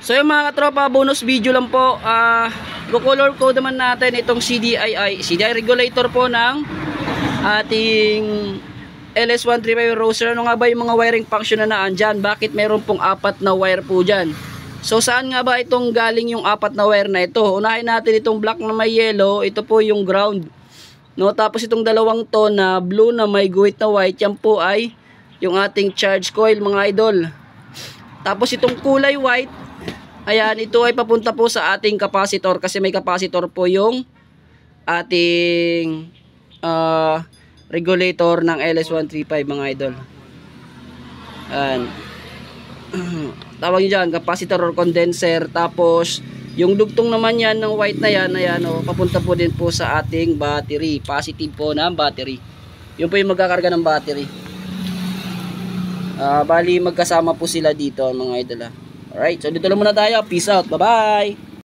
So yung mga katropa, bonus video lang po. Color code naman natin itong CDI regulator po ng ating LS135 roaster. Ano nga ba yung mga wiring function na naandyan? Bakit meron pong 4 na wire po dyan? So saan nga ba itong galing yung 4 na wire na ito? Unahin natin itong black na may yellow. Ito po yung ground, no? Tapos itong dalawang to na blue na may guhit na white, yan po ay yung ating charge coil, mga idol. Tapos itong kulay white, ayan, ito ay papunta po sa ating capacitor, kasi may capacitor po yung ating regulator ng LS135, mga idol. Ayan. Tawag nyo dyan, capacitor or condenser. Tapos yung dugtong naman yan ng white na yan, ayan, papunta po din po sa ating battery. Positive po ng battery. Yun po yung magkakarga ng battery. Bali magkasama po sila dito, mga idol. Alright, so dito lang muna tayo. Peace out. Bye-bye.